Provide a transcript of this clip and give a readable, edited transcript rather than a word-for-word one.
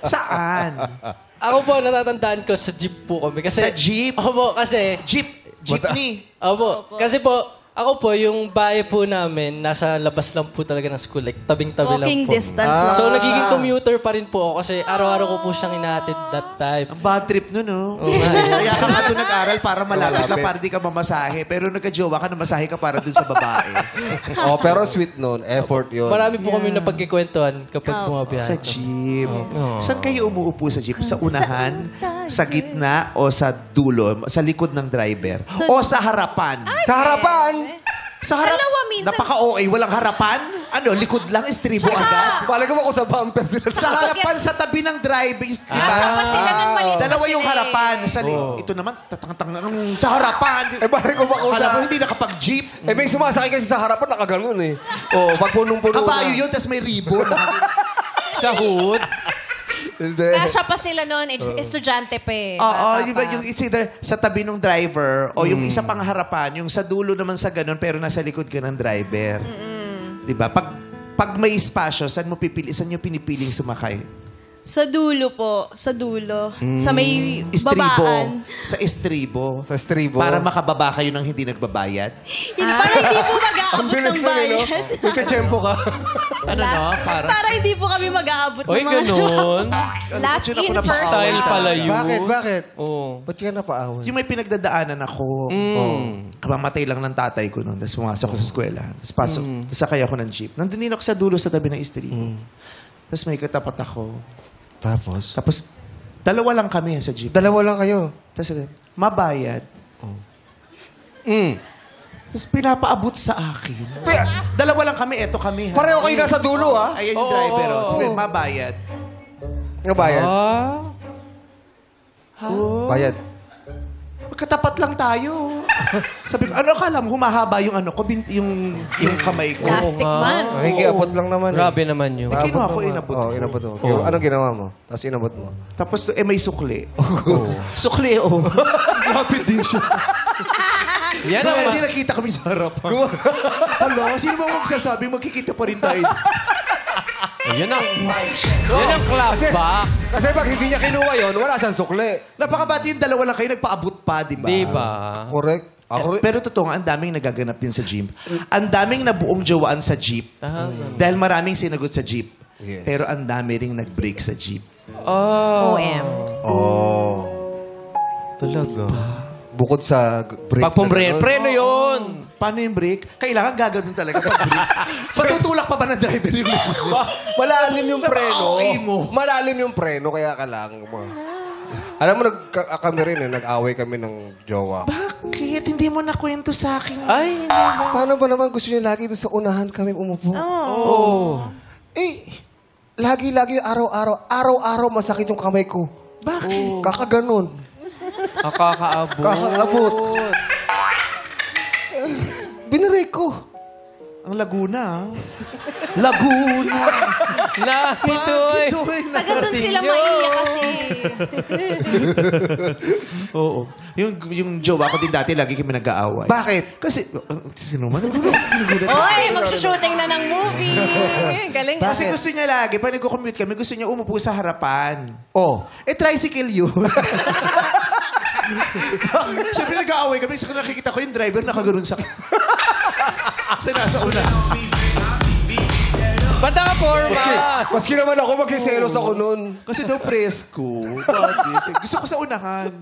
Saan? Ako po, natatandaan ko sa jeep po kami. Kasi, Sa jeep? Opo, kasi... Jeepney? Opo. Kasi po, ako po, yung bahay po namin, nasa labas lang po talaga ng school. Like, tabing-tabi lang po. Walking distance lang. So, nagiging commuter pa rin po ako kasi araw-araw ko po siyang inaatid that time. Ang bad trip nun, no? Kaya ka nga doon nag-aral para malapit ka, para di ka mamasahe. Pero nagka-jowa ka, namasahe ka para doon sa babae. Oh, pero sweet nun. Effort yun. Marami po kami napagkikwentuhan kapag bumabiyahe. Sa jeep. Saan kayo umuupo sa jeep? Sa unahan? Sa gitna? O sa dulo? Sa likod ng driver? O sa harapan? Sa harapan! Sa harap? Dalawa minsan. Napaka-OA. Walang harapan? Ano, likod lang, estribo agad? Palagay mo ako sa bumper sila. Sa harapan, sa tabi ng driving, di ba? Tsaka sila ng maliit na Dalawa yung sila eh. harapan. Ito naman, sa harapan. Eh, bakit ko ba ako Alam sa... mo, hindi nakapag-jeep. Eh, may sumasakay kasi sa harapan, nakaganon eh. Oh, pag punong-puno Kabayo yun, tapos may ribbon. Sa hood? Hindi. Kasya pa sila noon, estudyante pa eh. Oo, Bata di ba, pa. yung it's either sa tabi ng driver o yung isa pang harapan, yung sa dulo naman sa ganun, pero nasa likod ka ng driver. Di ba? Pag may espasyo, saan nyo pinipiling sumakay? Sa dulo po. Sa dulo. Sa may Estribo. babaan. Sa estribo. Sa estribo. Para makababa kayo ng hindi nagbabayad. Para hindi po Ang mag-aabot bilis ng na yun, no? bayad. May kachempo ka. Ano no? Para hindi po kami mag-aabot Oy, ng mga... ganun. Last Yun ako in, napaka- first Style out. pala yun. Bakit? Oo. Ba't ka napaawan? Yung may pinagdadaanan ako. Kamamatay lang ng tatay ko noon. Tapos pumasok ko sa eskwela. Tapos pasok. Tapos sakay ako ng jeep. Nandun din ako sa dulo sa tabi ng estribo. Tapos may katapat ako. Tapos, dalawa lang kami sa jeep. Dalawa lang kayo. Tapos, mabayad. Tapos, pinapaabot sa akin. Dalawa lang kami, eto kami. Ha? Pareho kayo nasa dulo, ah. Ayan yung driver. Sabi, mabayad. Nga bayad? Bayad. Magkatapat lang tayo. Sabi ko, ano akala mo, humahaba yung ano ko, yung kamay ko. Plastic man. Ay, kiabot lang naman. Grabe naman yun. Eh, kinuha ko, inabot ko. Oo, inabot mo. Anong ginawa mo? Tapos inabot mo. Tapos, may sukli. Sukli, Lapit din siya. Yan ang Hindi nakita kami sa harapan. Hala, sino mo magsasabing magkikita pa rin tayo? Yan ang club ba? Kasi pag hindi niya kinuha yun, wala siyang sukli. Napakabati yung dalawa lang kayo, nagpaabot pa, di ba? Di ba? Correct. Pero totoo nga, ang daming nagaganap din sa jeep. Ang daming nabuong jowaan sa jeep. Dahil maraming sinagot sa jeep. Yes. Pero ang dami ring nag-break sa jeep. OM. Talaga. Bukod sa break. Pag preno yun. Paano yung break? Kailangan gagawin talaga pag break. Patutulak pa ba ng driver yung likod mo? Malalim yung preno. Okay mo. Malalim yung preno, kaya ka lang. Alam mo, kami rin nag-away kami ng jowa. Bakit? Hindi mo nakwento sa akin. Ay, hindi ba? Paano ba naman gusto niya lagi doon sa unahan kami umupo? Eh, lagi-lagi araw-araw masakit yung kamay ko. Bakit? Kakaganon. Kakaabot. Kakaabot. Binirek ko. Ang Laguna. Laguna. Ito'y. Taga doon sila maiiyak kasi. Oo. Yung jowa ko din dati, lagi kami nag-aaway. Bakit? Kasi, sino man? Oy, magsushooting na ng movie. Galing. Kasi gusto niya lagi, pag nagko-commute kami, gusto niya umupo sa harapan. Oh. Eh, tricycle yun. Siyempre nag-aaway kami, sa nakikita ko yung driver nakaganon sa sa nasa una. Banda ka, forma! Maski naman ako, magsiselos ako nun. Kasi daw presko. Gusto ko sa unahan.